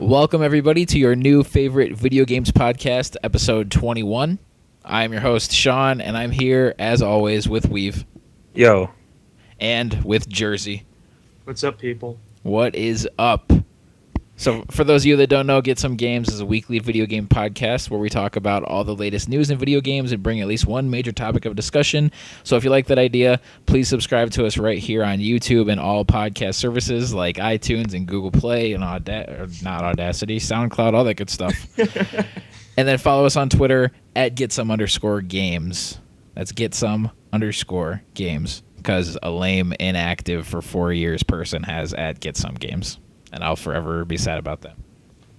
Welcome, everybody, to your new favorite video games podcast, episode 21. I'm your host, Sean, and I'm here, as always, with Weave. Yo. And with Jersey. What's up, people? What is up? So, for those of you that don't know, Get Some Games is a weekly video game podcast where we talk about all the latest news in video games and bring at least one major topic of discussion. So, if you like that idea, please subscribe to us right here on YouTube and all podcast services like iTunes and Google Play and not Audacity, SoundCloud, all that good stuff. And then follow us on Twitter at GetSome_games. That's GetSome_games, because a lame, inactive for 4 years person has at GetSomeGames. And I'll forever be sad about that.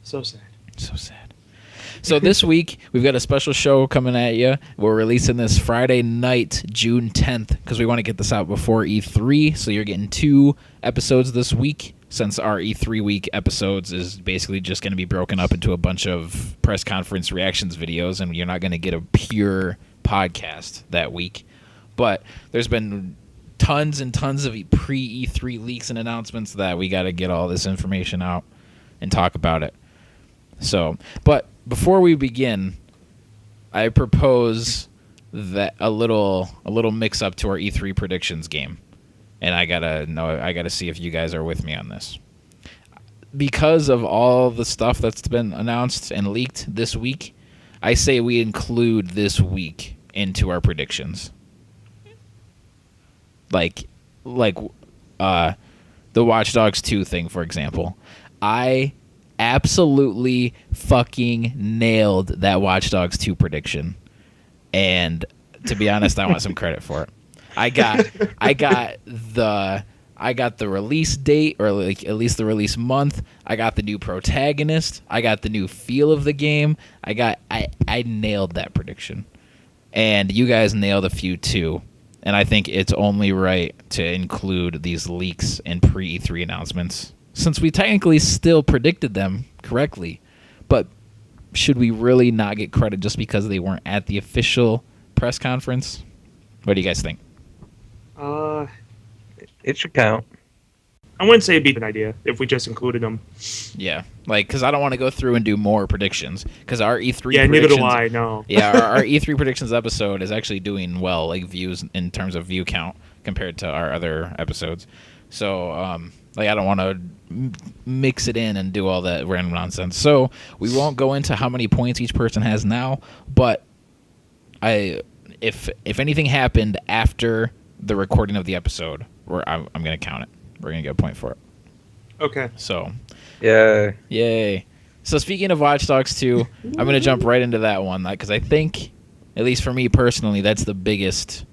So sad. So sad. So this week, we've got a special show coming at you. We're releasing this Friday night, June 10th, because we want to get this out before E3. So you're getting 2 episodes this week, since our E3 week episodes is basically just going to be broken up into a bunch of press conference reactions videos, and you're not going to get a pure podcast that week. But there's been tons and tons of pre-E3 leaks and announcements that we got to get all this information out and talk about it. So, but before we begin, I propose that a little mix up to our E3 predictions game, and I gotta see if you guys are with me on this. Because of all the stuff that's been announced and leaked this week, I say we include this week into our predictions. Like the Watch Dogs 2 thing, for example. I absolutely fucking nailed that Watch Dogs 2 prediction. And to be honest, I want some credit for it. I got the release date, or like at least the release month. I got the new protagonist. I got the new feel of the game. I nailed that prediction. And you guys nailed a few too. And I think it's only right to include these leaks and pre-E3 announcements, since we technically still predicted them correctly. But should we really not get credit just because they weren't at the official press conference? What do you guys think? It should count. I wouldn't say it'd be an idea if we just included them. Yeah, because I don't want to go through and do more predictions, because our E3 yeah, predictions... neither do I, no. Yeah, our E3 predictions episode is actually doing well, like views in terms of view count compared to our other episodes. So, I don't want to mix it in and do all that random nonsense. So, we won't go into how many points each person has now, but if anything happened after the recording of the episode, I'm going to count it. We're going to get a point for it. Okay. So, Yay. So speaking of Watch Dogs 2, I'm going to jump right into that one, because I think, at least for me personally, that's the biggest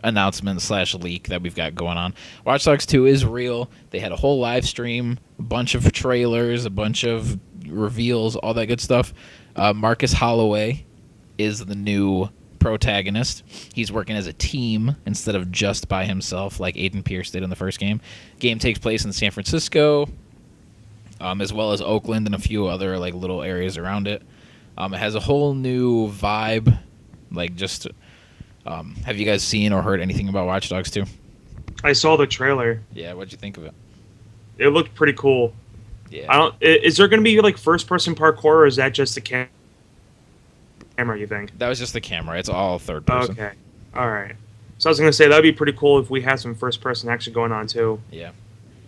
announcement / leak that we've got going on. Watch Dogs 2 is real. They had a whole live stream, a bunch of trailers, a bunch of reveals, all that good stuff. Marcus Holloway is the new protagonist. He's working as a team instead of just by himself like Aiden Pierce did in the first game. Game takes place in San Francisco, as well as Oakland and a few other like little areas around it. It has a whole new vibe. Have you guys seen or heard anything about Watch Dogs 2? I saw the trailer. Yeah, what'd you think of it? It looked pretty cool. Yeah. Is there going to be like first-person parkour, or is that just the camera, you think? That was just the camera. It's all third person. Okay. All right. So I was going to say, that'd be pretty cool if we had some first-person action going on, too. Yeah.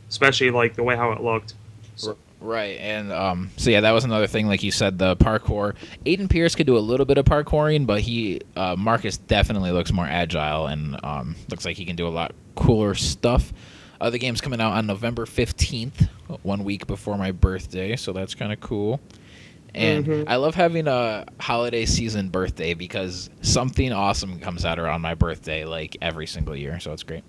Especially, like, the way how it looked. So. Right, and so yeah, that was another thing, like you said, the parkour. Aiden Pierce could do a little bit of parkouring, but Marcus definitely looks more agile and looks like he can do a lot cooler stuff. The game's coming out on November 15th, 1 week before my birthday, so that's kind of cool. And I love having a holiday season birthday, because something awesome comes out around my birthday, like every single year, so it's great.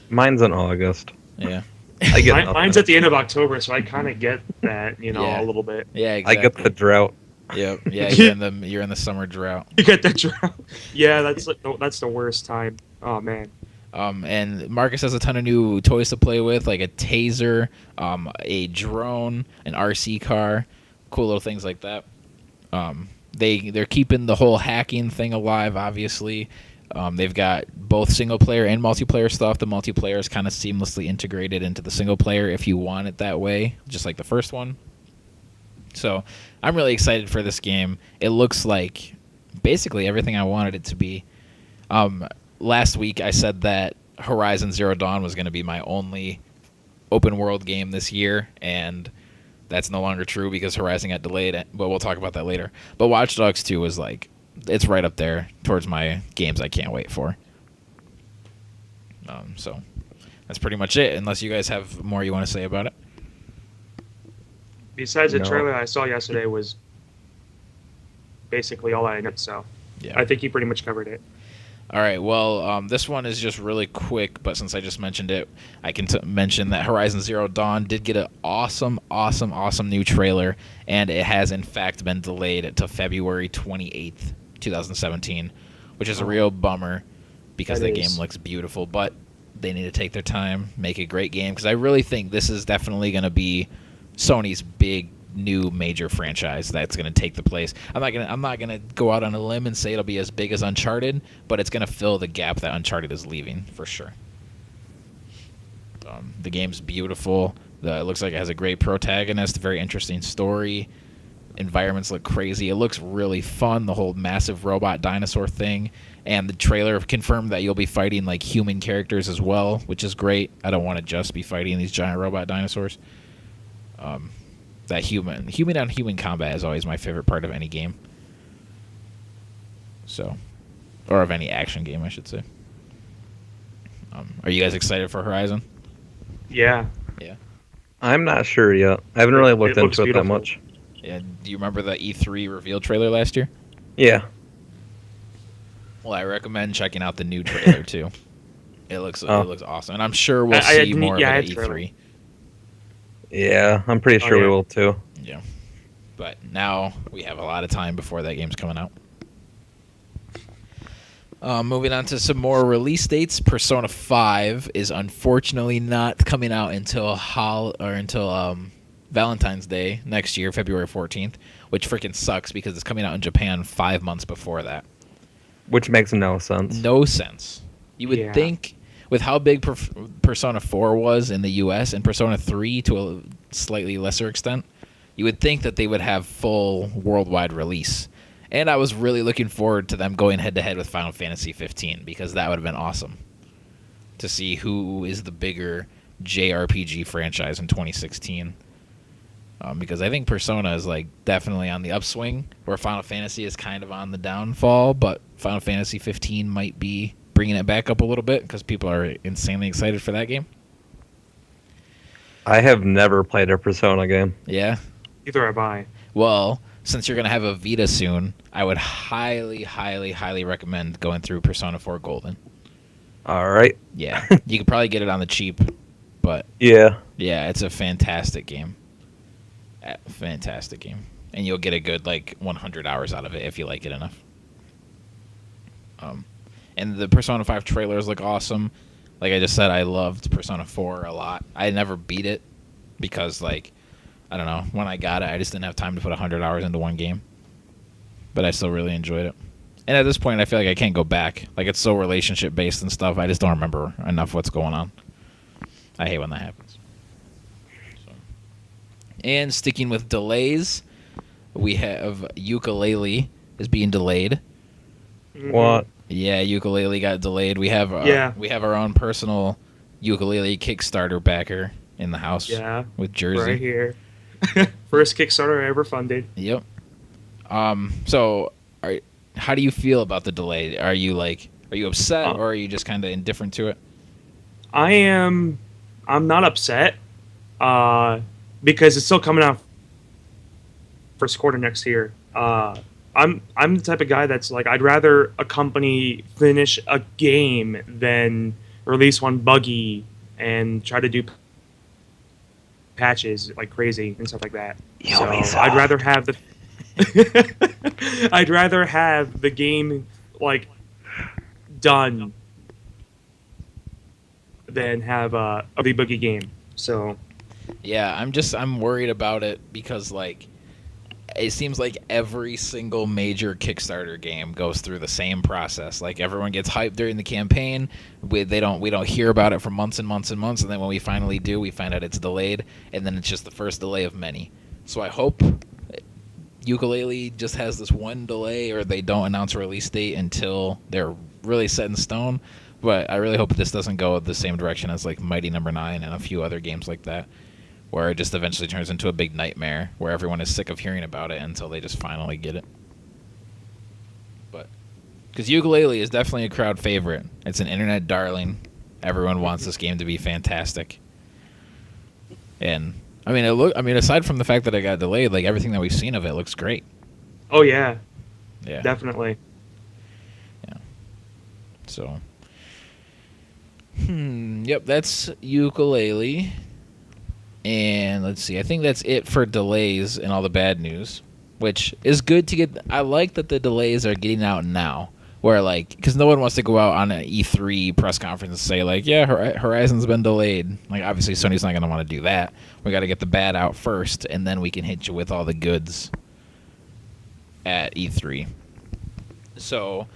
Mine's in August. Yeah. I get mine's at the end of October, so I kind of get that, a little bit. Yeah, exactly. I get the drought. Yep. Yeah, you're in the summer drought. You get that drought. Yeah, that's the worst time. Oh man. And Marcus has a ton of new toys to play with, like a taser, a drone, an RC car, cool little things like that. They're keeping the whole hacking thing alive, obviously. They've got both single player and multiplayer stuff. The multiplayer is kind of seamlessly integrated into the single player if you want it that way, just like the first one. So I'm really excited for this game. It looks like basically everything I wanted it to be. Last week I said that Horizon Zero Dawn was going to be my only open world game this year, and that's no longer true because Horizon got delayed, but we'll talk about that later. But Watch Dogs 2 was like, it's right up there towards my games I can't wait for. So that's pretty much it, unless you guys have more you want to say about it. Besides the trailer I saw yesterday was basically all I know, so yeah. I think you pretty much covered it. All right, well, this one is just really quick, but since I just mentioned it, I can mention that Horizon Zero Dawn did get an awesome new trailer, and it has, in fact, been delayed to February 28th, 2017, which is a real bummer because the game looks beautiful, but they need to take their time, make a great game, because I really think this is definitely going to be Sony's big new major franchise that's going to take the place. I'm not going to go out on a limb and say it'll be as big as Uncharted, but it's going to fill the gap that Uncharted is leaving for sure. The game's beautiful. It looks like it has a great protagonist, very interesting story. Environments look crazy. It looks really fun, the whole massive robot dinosaur thing. And the trailer confirmed that you'll be fighting like human characters as well, which is great. I don't want to just be fighting these giant robot dinosaurs. That human on human combat is always my favorite part of any game. So, or of any action game, I should say. Are you guys excited for Horizon? Yeah. Yeah. I'm not sure yet. I haven't really looked into it that much. Yeah. Do you remember the E3 reveal trailer last year? Yeah. Well, I recommend checking out the new trailer too. It looks awesome, and I'm sure we'll see more of it at E3. Yeah, I'm pretty sure we will too. Yeah, but now we have a lot of time before that game's coming out. Moving on to some more release dates. Persona 5 is unfortunately not coming out until Valentine's Day next year, February 14th, which freaking sucks because it's coming out in Japan 5 months before that. Which makes no sense. No sense. You would think, with how big Persona 4 was in the US and Persona 3 to a slightly lesser extent, you would think that they would have full worldwide release. And I was really looking forward to them going head-to-head with Final Fantasy 15 because that would have been awesome to see who is the bigger JRPG franchise in 2016. Because I think Persona is like definitely on the upswing, where Final Fantasy is kind of on the downfall, but Final Fantasy 15 might be bringing it back up a little bit because people are insanely excited for that game. I have never played a Persona game. Yeah? Either have I. Well, since you're going to have a Vita soon, I would highly recommend going through Persona 4 Golden. All right. Yeah. You could probably get it on the cheap, but... Yeah, it's a fantastic game. Fantastic game. And you'll get a good, 100 hours out of it if you like it enough. And the Persona 5 trailers look awesome. Like I just said, I loved Persona 4 a lot. I never beat it because, I don't know, when I got it, I just didn't have time to put 100 hours into one game. But I still really enjoyed it. And at this point, I feel like I can't go back. It's so relationship-based and stuff, I just don't remember enough what's going on. I hate when that happens. And sticking with delays, we have Yooka-Laylee is being delayed. What? Yeah, Yooka-Laylee got delayed. We have our own personal Yooka-Laylee Kickstarter backer in the house. Yeah, with Jersey right here. First Kickstarter I ever funded. Yep. So, how do you feel about the delay? Are you upset or are you just kind of indifferent to it? I'm not upset. Because it's still coming out first quarter next year. I'm the type of guy that's I'd rather a company finish a game than release one buggy and try to do patches like crazy and stuff like that. So I'd rather have the game done than have a buggy game. So. Yeah, I'm worried about it because it seems like every single major Kickstarter game goes through the same process. Like everyone gets hyped during the campaign. We don't hear about it for months and months and months, and then when we finally do, we find out it's delayed, and then it's just the first delay of many. So I hope Yooka-Laylee just has this one delay, or they don't announce a release date until they're really set in stone. But I really hope this doesn't go the same direction as like Mighty Number 9 and a few other games like that, where it just eventually turns into a big nightmare where everyone is sick of hearing about it until they just finally get it. But because Yooka-Laylee is definitely a crowd favorite. It's an internet darling. Everyone wants this game to be fantastic. And I mean, aside from the fact that it got delayed, like everything that we've seen of it looks great. Oh yeah. Yeah. Definitely. Yeah. So yep, that's Yooka-Laylee. And let's see, I think that's it for delays and all the bad news, which is good to get. I like that the delays are getting out now, where like, because no one wants to go out on an E3 press conference and say like, yeah, Horizon's been delayed. Like obviously Sony's not going to want to do that. We got to get the bad out first, and then we can hit you with all the goods at E3. So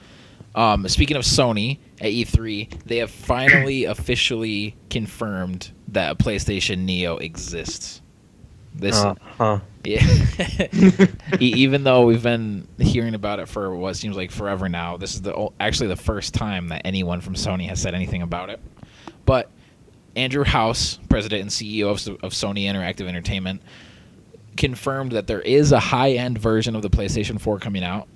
speaking of Sony, at E3, they have finally officially confirmed that a PlayStation Neo exists. Yeah. Even though we've been hearing about it for what seems like forever now, this is actually the first time that anyone from Sony has said anything about it. But Andrew House, president and CEO of Sony Interactive Entertainment, confirmed that there is a high-end version of the PlayStation 4 coming out.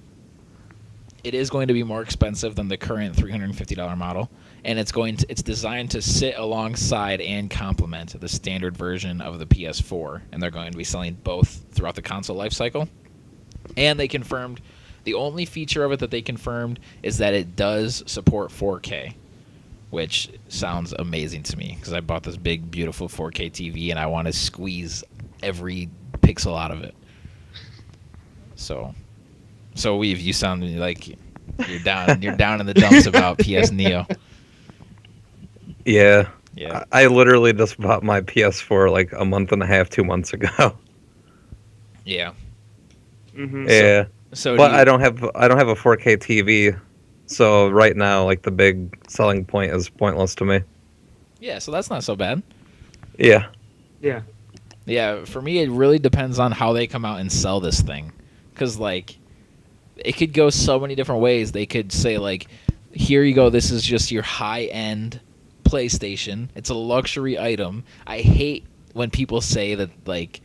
It is going to be more expensive than the current $350 model, and it's designed to sit alongside and complement the standard version of the PS4, and they're going to be selling both throughout the console lifecycle. And they confirmed the only feature of it that they confirmed is that it does support 4K, which sounds amazing to me because I bought this big, beautiful 4K TV and I want to squeeze every pixel out of it. So Weave, you sound like you're down in the dumps about PS Neo. Yeah. Yeah. I literally just bought my PS4 like a month and a half, 2 months ago. Yeah. Mm-hmm. Yeah. But I don't have a 4K TV, so right now like the big selling point is pointless to me. Yeah, so that's not so bad. Yeah. Yeah. Yeah, for me it really depends on how they come out and sell this thing, because like it could go so many different ways. They could say like, here you go, this is just your high-end PlayStation. It's a luxury item. I hate when people say that like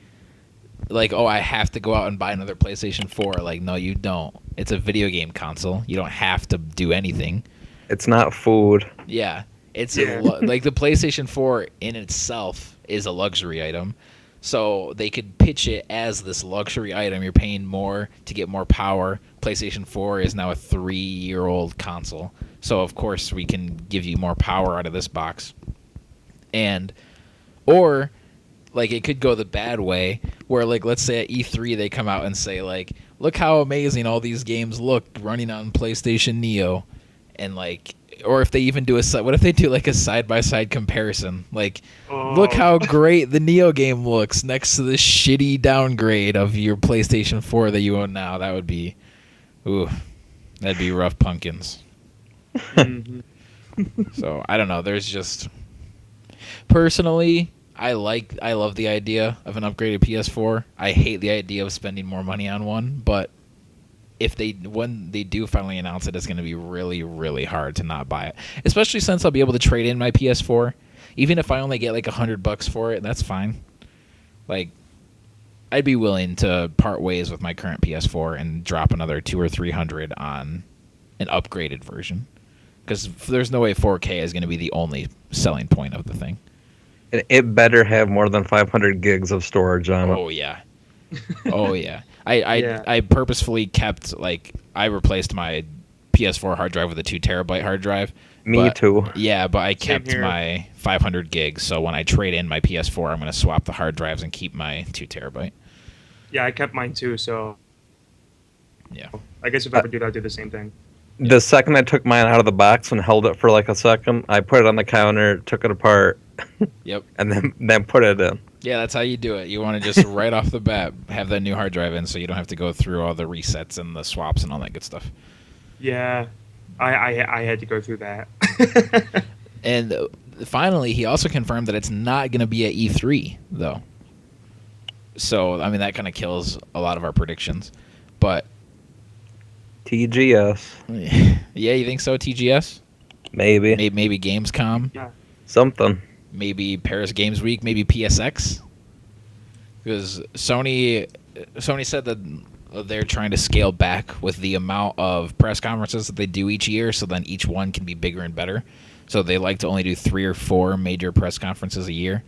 oh, I have to go out and buy another PlayStation 4. Like, no, you don't. It's a video game console. You don't have to do anything. It's not food. Yeah. Like the PlayStation 4 in itself is a luxury item. So they could pitch it as this luxury item. You're paying more to get more power. PlayStation 4 is now a 3-year-old console. So, of course, we can give you more power out of this box. Or, like, it could go the bad way, where, like, let's say at E3 they come out and say, like, look how amazing all these games look running on PlayStation Neo. And, like, or if they even do what if they do, like, a side-by-side comparison? Like, look how great the Neo game looks next to this shitty downgrade of your PlayStation 4 that you own now. That would be, that'd be rough pumpkins. Mm-hmm. So I don't know. There's just personally, I love the idea of an upgraded PS4. I hate the idea of spending more money on one, but when they do finally announce it, it's going to be really, really hard to not buy it. Especially since I'll be able to trade in my PS4, even if I only get like $100 for it. That's fine. Like, I'd be willing to part ways with my current PS4 and drop another $200 or $300 on an upgraded version, because there's no way 4K is going to be the only selling point of the thing. It better have more than 500 gigs of storage on it. Oh yeah. Oh yeah. I purposefully kept, like, I replaced my PS4 hard drive with a 2 terabyte hard drive. Me too. Yeah, but I kept my 500 gigs. So when I trade in my PS4, I'm going to swap the hard drives and keep my 2 terabyte. Yeah, I kept mine too. So yeah, I guess if I ever do that, I'd do the same thing. The second I took mine out of the box and held it for like a second, I put it on the counter, took it apart, yep, and then put it in. Yeah, that's how you do it. You want to just right off the bat have that new hard drive in, so you don't have to go through all the resets and the swaps and all that good stuff. Yeah, I had to go through that. And finally, he also confirmed that it's not going to be at E3 though. So I mean that kind of kills a lot of our predictions, but TGS. Yeah, you think so? TGS? Maybe. Maybe Gamescom. Yeah. Something. Maybe Paris Games Week. Maybe PSX. Because Sony said that they're trying to scale back with the amount of press conferences that they do each year, so then each one can be bigger and better. So they like to only do 3 or 4 major press conferences a year.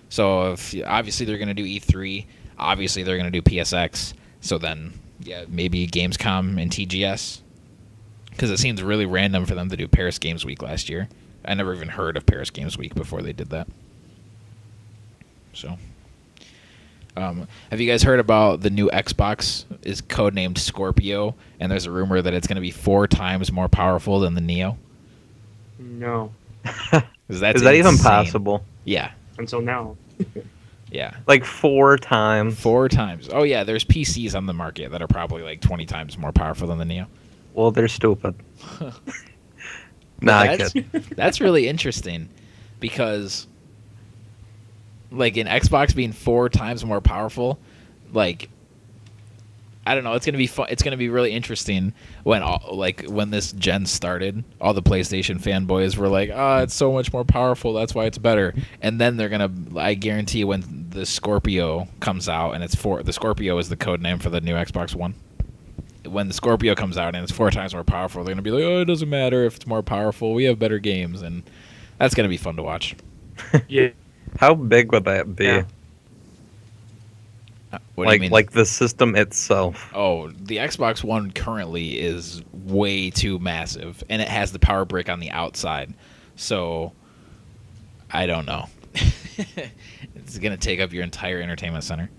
So obviously they're going to do E3. Obviously they're going to do PSX. So then, yeah, maybe Gamescom and TGS. Because it seems really random for them to do Paris Games Week last year. I never even heard of Paris Games Week before they did that. So, have you guys heard about the new Xbox is codenamed Scorpio, and there's a rumor that it's going to be 4 times more powerful than the Neo? No. Is that even possible? Yeah. Until now. Yeah. Like 4 times. 4 times. Oh, yeah, there's PCs on the market that are probably like 20 times more powerful than the Neo. Well, they're stupid. Nah, that's really interesting because, like, an Xbox being 4 times more powerful, like, I don't know, it's gonna be fun. It's gonna be really interesting when this gen started. All the PlayStation fanboys were like, "Oh, it's so much more powerful. That's why it's better." And then they're gonna, I guarantee, when the Scorpio comes out, and the Scorpio is the code name for the new Xbox One. When the Scorpio comes out and it's 4 times more powerful, they're going to be like, oh, it doesn't matter if it's more powerful. We have better games, and that's going to be fun to watch. Yeah. How big would that be? Yeah. What do you mean? Like the system itself. Oh, the Xbox One currently is way too massive, and it has the power brick on the outside. So, I don't know. It's going to take up your entire entertainment center.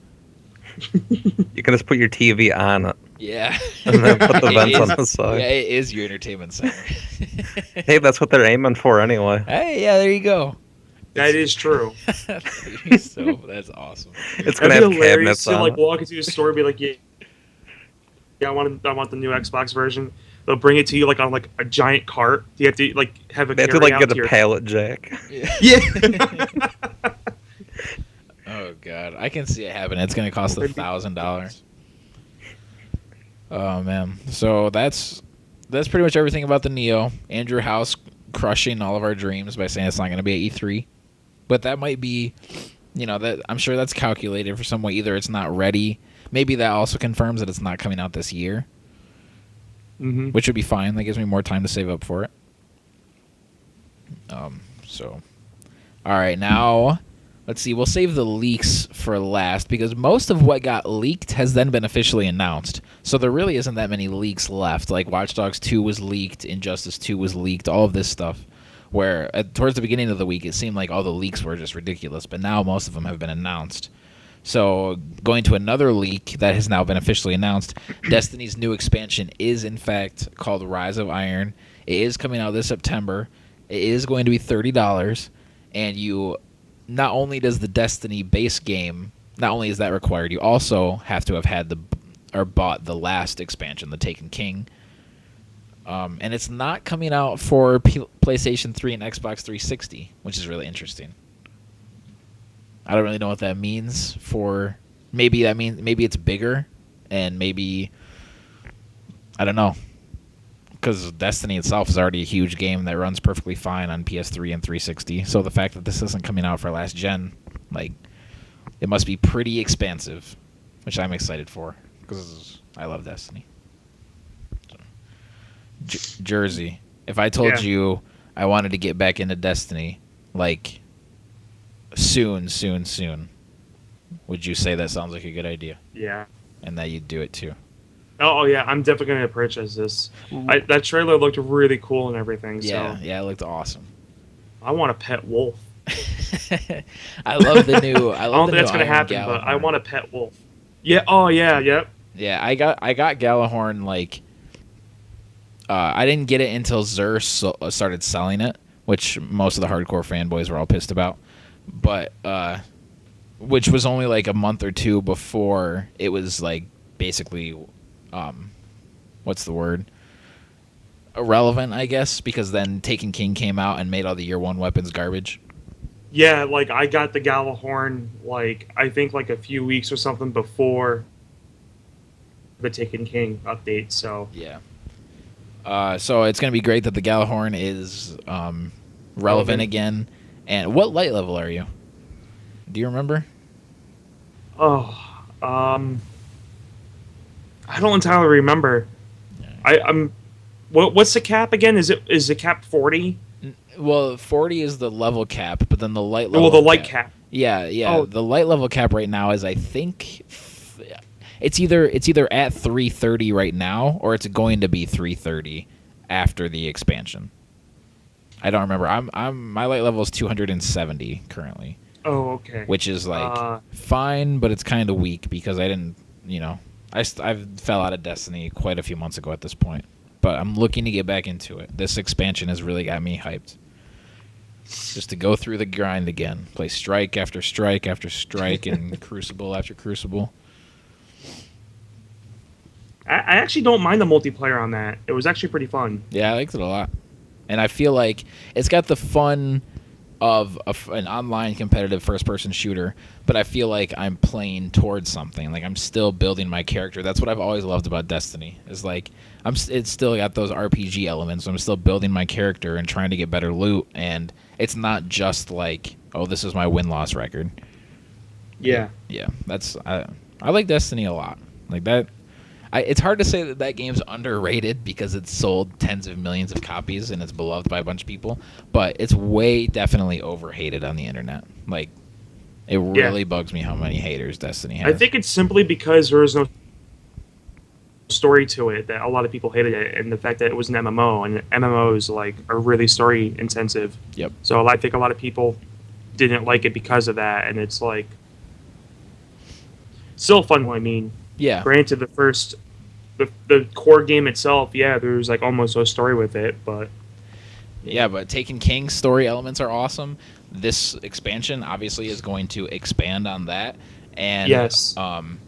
You can just put your TV on it. Yeah. And then put the vents on the side. Yeah, it is your entertainment center. Hey, that's what they're aiming for anyway. Hey, yeah, there you go. That is true. So that's awesome. It's gonna have cabinets to on like it. walk into a store and be like, yeah, I want the new Xbox version. They'll bring it to you like on like a giant cart. You have to like have a. They have to like get a pallet jack. Yeah. Oh god, I can see it happening. It's gonna cost $1,000. Oh man, so that's pretty much everything about the Neo. Andrew House crushing all of our dreams by saying it's not gonna be at E3, but that might be, that I'm sure that's calculated for some way. Either it's not ready. Maybe that also confirms that it's not coming out this year, which would be fine. That gives me more time to save up for it. So, all right, now. Let's see, we'll save the leaks for last because most of what got leaked has then been officially announced. So there really isn't that many leaks left. Like Watch Dogs 2 was leaked, Injustice 2 was leaked, all of this stuff. Where towards the beginning of the week, it seemed like all the leaks were just ridiculous, but now most of them have been announced. So going to another leak that has now been officially announced, Destiny's new expansion is in fact called Rise of Iron. It is coming out this September. It is going to be $30, and not only does the Destiny base game, not only is that required, you also have to have had bought the last expansion, the Taken King. And it's not coming out for PlayStation 3 and Xbox 360, which is really interesting. I don't really know what that means for. Maybe it's bigger, and maybe I don't know. Because Destiny itself is already a huge game that runs perfectly fine on PS3 and 360. So the fact that this isn't coming out for last gen, it must be pretty expansive, which I'm excited for because I love Destiny. So, Jersey, if I told you I wanted to get back into Destiny, soon, would you say that sounds like a good idea? Yeah. And that you'd do it too? Oh yeah, I'm definitely gonna purchase this. That trailer looked really cool and everything. Yeah, so yeah, it looked awesome. I want a pet wolf. I love the new. I don't think that's gonna happen, but I want a pet wolf. Yeah. Oh yeah. Yep. Yeah, I got Galahorn. I didn't get it until Xur started selling it, which most of the hardcore fanboys were all pissed about. But which was only like a month or two before it was like basically, what's the word? Irrelevant, I guess, because then Taken King came out and made all the year one weapons garbage. Yeah, like I got the Galahorn like I think like a few weeks or something before the Taken King update. So yeah. So it's gonna be great that the Galahorn is relevant again. And what light level are you? Do you remember? I don't entirely remember. I'm. What's the cap again? Is the cap 40? Well, 40 is the level cap, but then the light level. Well, the light cap. Yeah. Oh. The light level cap right now is, I think, it's either at 330 right now, or it's going to be 330 after the expansion. I don't remember. My light level is 270 currently. Oh, okay. Which is like fine, but it's kind of weak because I didn't, I fell out of Destiny quite a few months ago at this point. But I'm looking to get back into it. This expansion has really got me hyped. Just to go through the grind again. Play strike after strike after strike and crucible after crucible. I actually don't mind the multiplayer on that. It was actually pretty fun. Yeah, I liked it a lot. And I feel like it's got the fun of an online competitive first-person shooter, but I feel like I'm playing towards something. Like I'm still building my character. That's what I've always loved about Destiny. Is like it's still got those RPG elements. I'm still building my character and trying to get better loot, and it's not just like, oh, this is my win-loss record. Yeah. Yeah, I like Destiny a lot. Like that. It's hard to say that game's underrated because it's sold tens of millions of copies and it's beloved by a bunch of people, but it's way definitely overhated on the internet. Like, it really bugs me how many haters Destiny has. I think it's simply because there was no story to it that a lot of people hated it, and the fact that it was an MMO, and MMOs like are really story intensive. Yep. So I think a lot of people didn't like it because of that, and it's like still fun. I mean, yeah. Granted, the core game itself, there's like almost no story with it, but yeah, but Taken King story elements are awesome. This expansion obviously is going to expand on that, and yes. And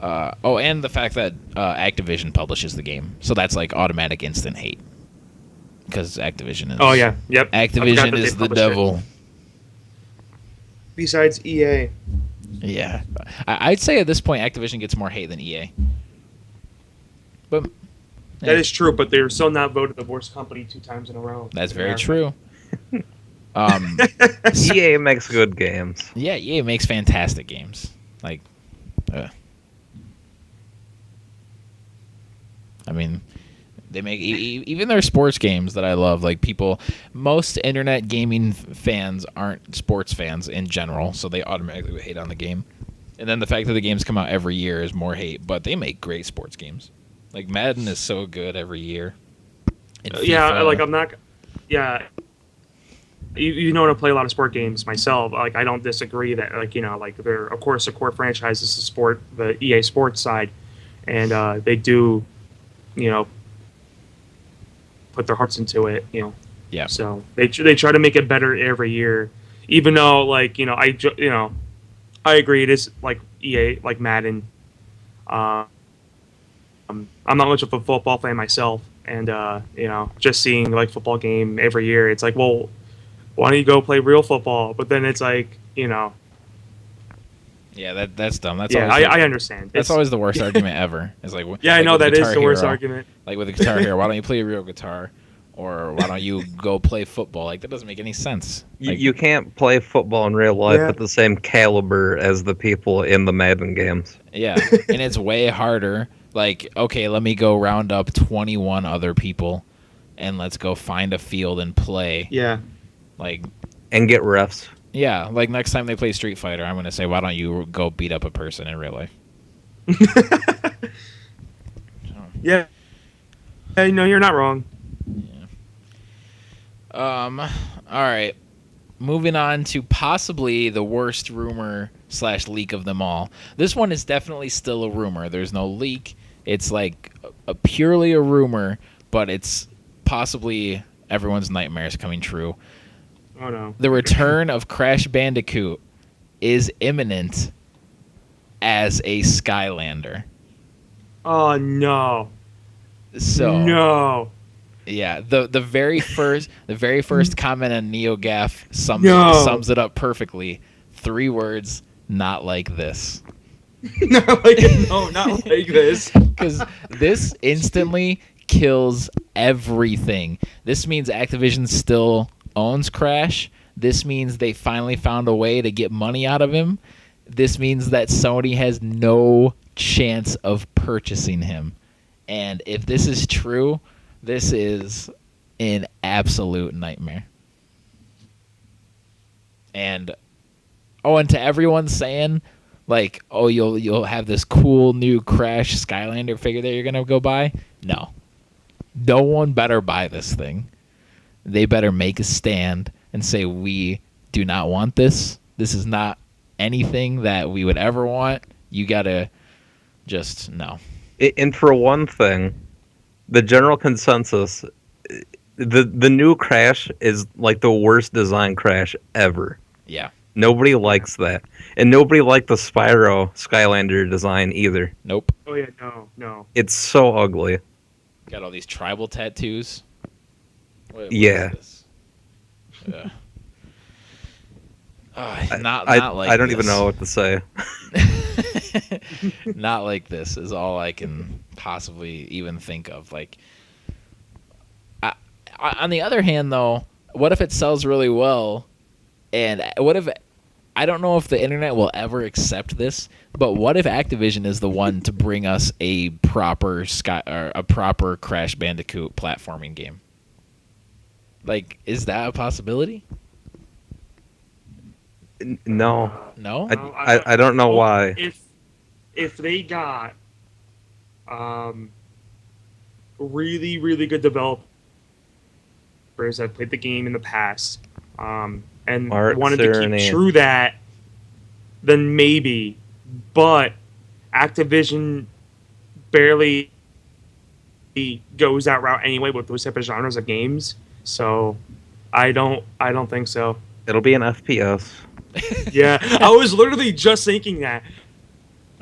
the fact that Activision publishes the game, so that's like automatic instant hate because Activision is. Oh yeah, yep. Activision is the devil. Besides EA. Yeah, I'd say at this point Activision gets more hate than EA. But that is true, but they're still not voted the worst company 2 times in a row. That's very true. EA makes good games. Yeah, EA makes fantastic games. Like, I mean, they make even their sports games that I love. Like most internet gaming fans aren't sports fans in general, so they automatically hate on the game. And then the fact that the games come out every year is more hate, but they make great sports games. Like Madden is so good every year. I'm not. Yeah, you know, I play a lot of sport games myself. Like I don't disagree that they're of course the core franchise is the EA Sports side, and they do, put their hearts into it. Yeah. So they try to make it better every year, even though I agree it is like EA like Madden. I'm not much of a football fan myself, and just seeing like football game every year, it's like, well, why don't you go play real football? But then it's like, yeah, that's dumb. That's I understand. That's always the worst argument ever. It's like, yeah, I know that is the worst argument. Like with a Guitar Hero, why don't you play a real guitar, or why don't you go play football? Like that doesn't make any sense. Like, you can't play football in real life at the same caliber as the people in the Madden games. Yeah, and it's way harder. Like, okay, let me go round up 21 other people, and let's go find a field and play. Yeah. Like, and get refs. Yeah, like next time they play Street Fighter, I'm going to say, why don't you go beat up a person in real life? Yeah. Hey, no, you're not wrong. Yeah. All right. Moving on to possibly the worst rumor / leak of them all. This one is definitely still a rumor. There's no leak. It's like purely a rumor, but it's possibly everyone's nightmares coming true. Oh no. The return of Crash Bandicoot is imminent as a Skylander. Oh no. So No. yeah, the very first comment on NeoGAF sums it up perfectly. 3 words, not like this. Not like this. Because this instantly kills everything. This means Activision still owns Crash. This means they finally found a way to get money out of him. This means that Sony has no chance of purchasing him. And if this is true, this is an absolute nightmare. And to everyone saying, like, oh, you'll have this cool new Crash Skylander figure that you're gonna go buy. No one better buy this thing. They better make a stand and say, we do not want this. This is not anything that we would ever want. You gotta just no. And for one thing, the general consensus, the new Crash is like the worst design Crash ever. Yeah. Nobody likes that. And nobody liked the Spyro Skylander design either. Nope. Oh yeah, no. It's so ugly. Got all these tribal tattoos. What Yeah. is this? Yeah. Not like I don't this. even know what to say. Not like this is all I can possibly even think of. Like, on the other hand, though, what if it sells really well? And what if, I don't know if the internet will ever accept this, but what if Activision is the one to bring us a proper Crash Bandicoot platforming game? Like, is that a possibility? No. No? I don't know why. If they got really, really good developers that played the game in the past and Mark wanted to Cerny. keep true that, then maybe. But Activision barely goes that route anyway with those type of genres of games. So I don't think so. It'll be an FPS. Yeah, I was literally just thinking that.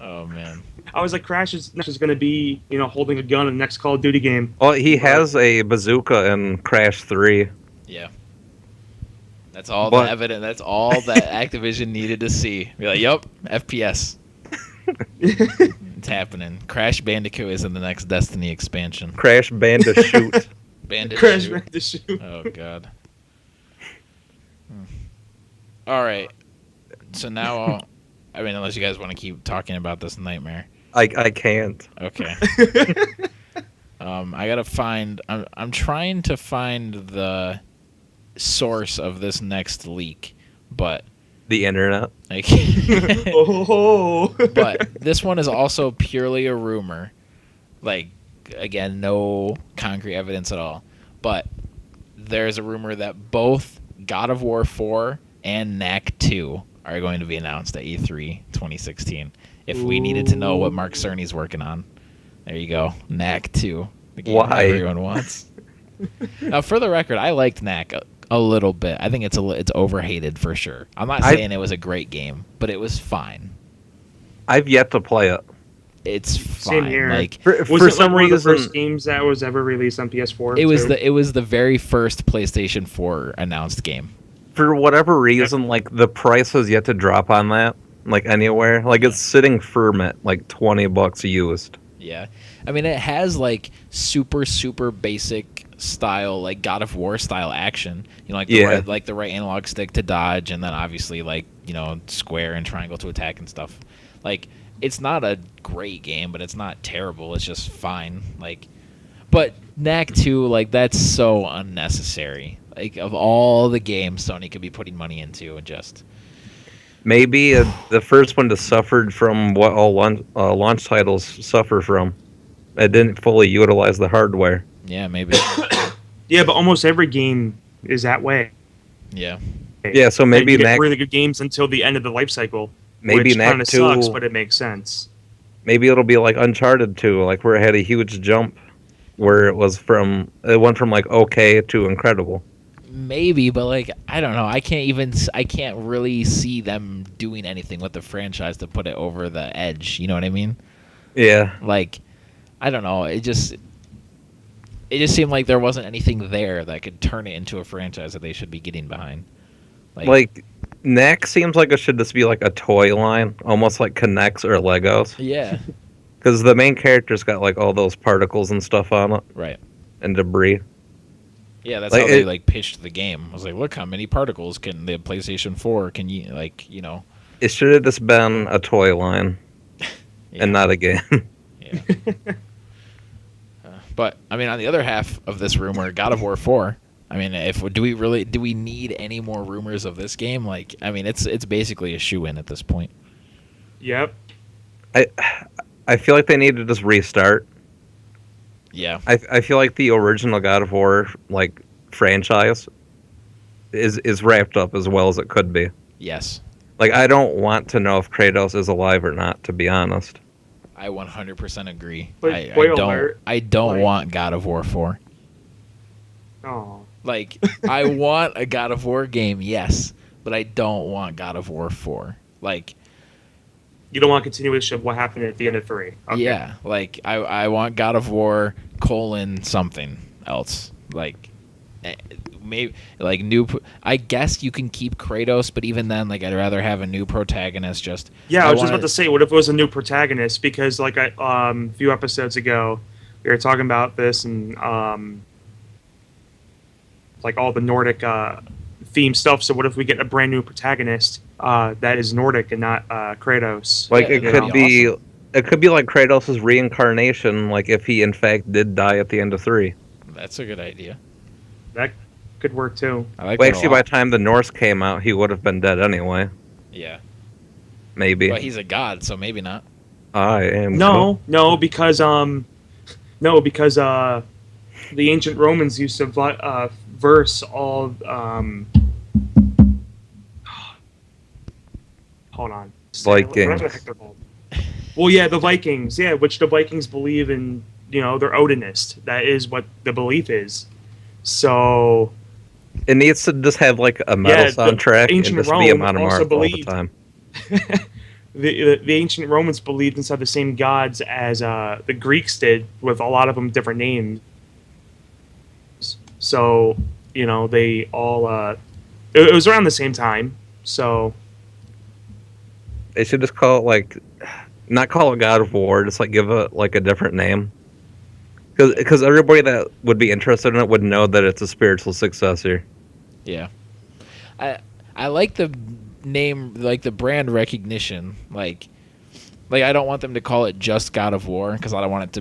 Oh, man. I was like, Crash is going to be, holding a gun in the next Call of Duty game. Oh, he has a bazooka in Crash 3. Yeah. That's all the evidence. That's all that Activision needed to see. Be like, yup, FPS. It's happening. Crash Bandicoot is in the next Destiny expansion. Crash Bandicoot. Crash Bandicoot. Oh, God. All right. So now, unless you guys want to keep talking about this nightmare. I can't. Okay. I gotta find. I'm trying to find the source of this next leak, but The internet. I Oh. But this one is also purely a rumor. Like, again, no concrete evidence at all. But there's a rumor that both God of War 4 and Knack 2 are going to be announced at E3 2016. If we needed to know what Mark Cerny's working on, there you go. Knack 2. The game Why? everyone wants. Now, for the record, I liked Knack a little bit. I think it's overhated for sure. I'm not saying it was a great game, but it was fine. I've yet to play it. It's Same fine. here. Like, For Was it some like one of the reason, first games that was ever released on PS4? it was too? it was the very first PlayStation 4 announced game. for whatever reason, like the price has yet to drop on that, like anywhere. Like it's sitting firm at like $20 used. Yeah. I mean, it has like super basic style, like God of War style action. You know, like the right analog stick to dodge, and then obviously like, you know, square and triangle to attack and stuff. Like, it's not a great game, but it's not terrible. It's just fine. Like, but Knack 2, like, that's so unnecessary. Like, of all the games Sony could be putting money into, and just Maybe the first one to suffered from what all launch titles suffer from. It didn't fully utilize the hardware. yeah, maybe. Yeah, but almost every game is that way. Yeah. Yeah, so maybe you get Knack, really good games until the end of the life cycle. maybe which Knack kind of 2, sucks, but it makes sense. maybe it'll be like Uncharted 2, like where it had a huge jump, where it went from like okay to incredible. maybe, but like I don't know. I can't really see them doing anything with the franchise to put it over the edge. You know what I mean? Yeah. Like I don't know. It just seemed like there wasn't anything there that could turn it into a franchise that they should be getting behind. Like Knack seems like it should just be like a toy line, almost like Connects or Legos. Yeah. Because the main character's got like all those particles and stuff on it. Right. And debris. Yeah, that's like, how they like pitched the game. I was like, look how many particles can the PlayStation 4 can you It should have just been a toy line yeah. and not a game. Yeah. But I mean, on the other half of this rumor, God of War 4. I mean, do we need any more rumors of this game? Like, I mean, it's basically a shoe-in at this point. Yep. I feel like they need to just restart. Yeah. I feel like the original God of War like franchise is wrapped up as well as it could be. Yes. Like I don't want to know if Kratos is alive or not, to be honest. I 100% agree. But I don't want God of War 4. Oh. Like I want a God of War game, yes, but I don't want God of War 4. Like you don't want a continuation of what happened at the end of 3. Okay. Yeah, like I want God of War : something else. Like maybe like new. I guess you can keep Kratos, but even then, like I'd rather have a new protagonist. Yeah, I was just about to say, what if it was a new protagonist? Because like a few episodes ago, we were talking about this and like all the Nordic theme stuff. So what if we get a brand new protagonist that is Nordic and not Kratos? Like Yeah, it could be awesome. It could be like Kratos' reincarnation, like if he in fact did die at the end of 3. That's a good idea. That could work too. I like Well, that a actually, by lot. the time the Norse came out, he would have been dead anyway. Yeah, Maybe. but he's a god, so maybe not. I am. No, because the ancient Romans used to verse all. Hold on. Vikings. Whatever the heck they're called. Well, yeah, the Vikings. Yeah, which the Vikings believe in. You know, they're Odinist. That is what the belief is. So. It needs to just have like a metal soundtrack and ancient just Rome be Amon also Amarth all the believed- time. The ancient Romans believed inside the same gods as the Greeks did, with a lot of them different names. So, you know, they all... it was around the same time, so... They should just call it like... Not call it God of War, just like give it like a different name. Because everybody that would be interested in it would know that it's a spiritual successor. Yeah, I like the name, like the brand recognition. Like I don't want them to call it just God of War because I don't want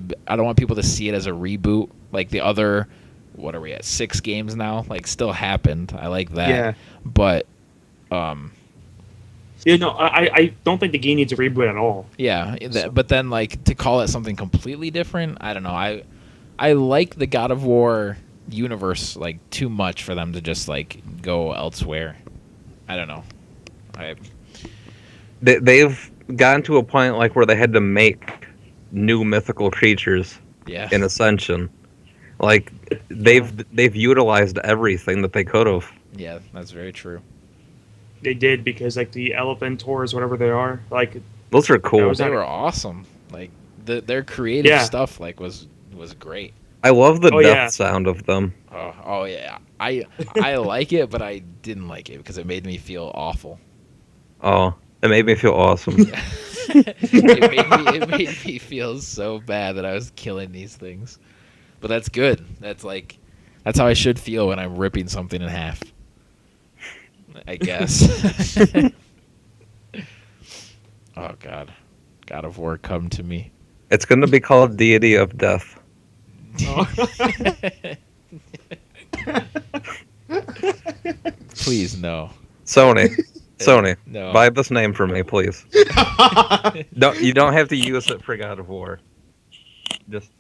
people to see it as a reboot. Like the other, what are we at, 6 games now? Like still happened. I like that. Yeah. But Yeah, no, I don't think the game needs a reboot at all. yeah, but then like to call it something completely different, I don't know. I like the God of War universe like too much for them to just like go elsewhere. I don't know. They've gotten to a point like where they had to make new mythical creatures Yeah. in Ascension. Like they've utilized everything that they could have. Yeah, that's very true. They did, because like the Elephantors, whatever they are, like Those are cool. That was- They were awesome. Like their creative Yeah. stuff like was great. I love the Oh, death yeah. sound of them. Oh yeah. I like it, but I didn't like it because it made me feel awful. Oh, it made me feel awesome. it made me feel so bad that I was killing these things. But that's good. That's how I should feel when I'm ripping something in half. I guess. Oh God. God of War, come to me. It's going to be called Deity of Death. Please no. Sony, No. buy this name for me, please. You don't have to use it for God of War. Just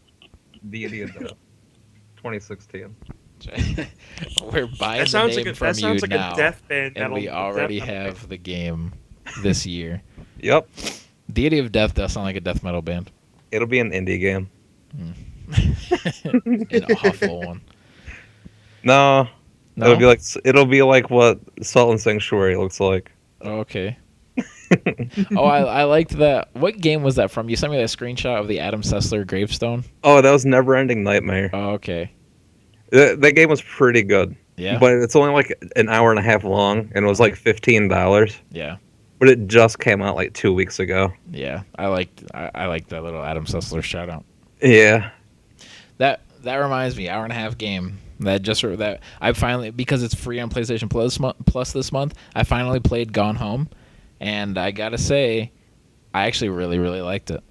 Deity of Death, 2016. We're buying that sounds the name like a, from that sounds you like now, a death band. and we already have the game this year. Yep, Deity of Death does sound like a death metal band. it'll be an indie game. An awful one. No, No? It'll be like what Salt and Sanctuary looks like. Oh, okay. Oh, I liked that. What game was that from? You sent me that screenshot of the Adam Sessler gravestone. Oh, that was Never Ending Nightmare. Oh, okay. That game was pretty good. Yeah. But it's only like an hour and a half long, and it was like $15. Yeah. But it just came out like 2 weeks ago. Yeah. I liked that little Adam Sessler shout out. Yeah. That reminds me, hour and a half game. That I finally, because it's free on PlayStation Plus this month, I finally played Gone Home, and I gotta say, I actually really, really liked it.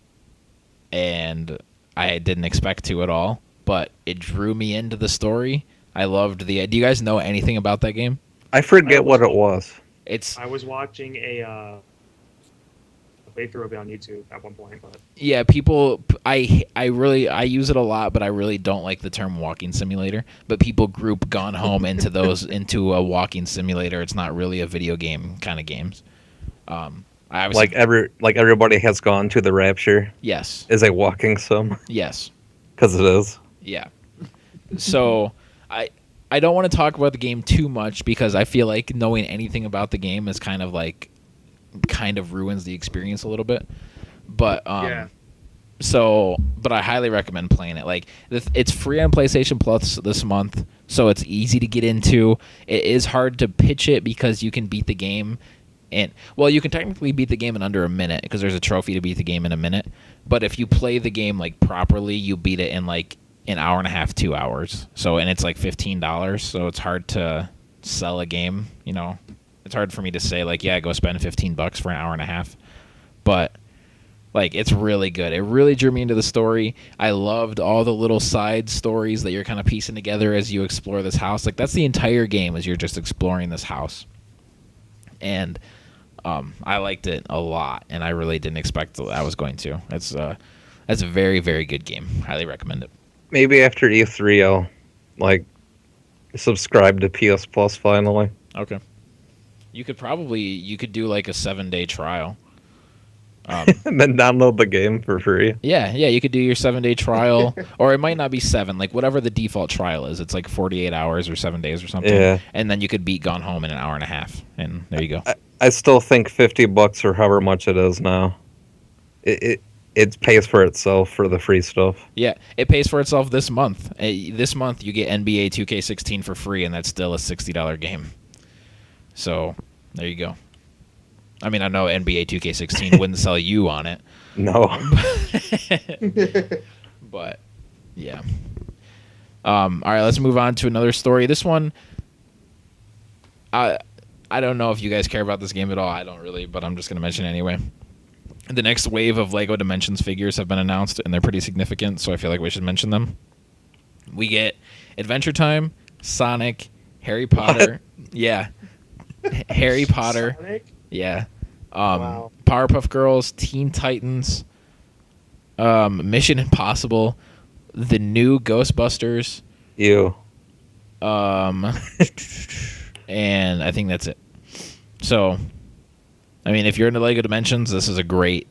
And I didn't expect to at all, but it drew me into the story. I loved do you guys know anything about that game? I forget what it was. It's I was watching a playthrough of it on YouTube at one point, but yeah, people. I use it a lot, but I really don't like the term walking simulator. But people group Gone Home into a walking simulator. It's not really a video game kind of games. Like everybody has gone to the Rapture. Yes. Is a walking sim. Yes. Because it is. Yeah. So I don't want to talk about the game too much because I feel like knowing anything about the game is kind of ruins the experience a little bit. But yeah. But I highly recommend playing it. Like it's free on PlayStation Plus this month, so it's easy to get into. It is hard to pitch it because you can beat the game you can technically beat the game in under a minute because there's a trophy to beat the game in a minute. But if you play the game like properly, you beat it in like an hour and a half, 2 hours. And it's like $15, so it's hard to sell a game, you know. It's hard for me to say like, yeah, go spend $15 for an hour and a half. But like it's really good. It really drew me into the story. I loved all the little side stories that you're kind of piecing together as you explore this house. Like that's the entire game, is you're just exploring this house. And I liked it a lot, and I really didn't expect I was going to. That's a very, very good game. Highly recommend it. Maybe after E3, I'll like subscribe to PS Plus finally. Okay. You could do like a 7-day trial. And then download the game for free. Yeah, you could do your 7-day trial, or it might not be 7, like whatever the default trial is. It's like 48 hours or 7 days or something. Yeah. And then you could beat Gone Home in an hour and a half, and there you go. I still think $50 or however much it is now. It pays for itself for the free stuff. Yeah, it pays for itself this month. This month you get NBA 2K16 for free, and that's still a $60 game. So there you go. I mean, I know NBA 2K16 wouldn't sell you on it. No. But, yeah. All right, let's move on to another story. This one, I don't know if you guys care about this game at all. I don't really, but I'm just going to mention it anyway. The next wave of LEGO Dimensions figures have been announced, and they're pretty significant, so I feel like we should mention them. We get Adventure Time, Sonic, Harry Potter. What? Yeah. Harry Potter. Sonic? Yeah. Wow. Powerpuff Girls, Teen Titans, Mission Impossible, the new Ghostbusters. Ew. And I think that's it. So, I mean, if you're into LEGO Dimensions, this is a great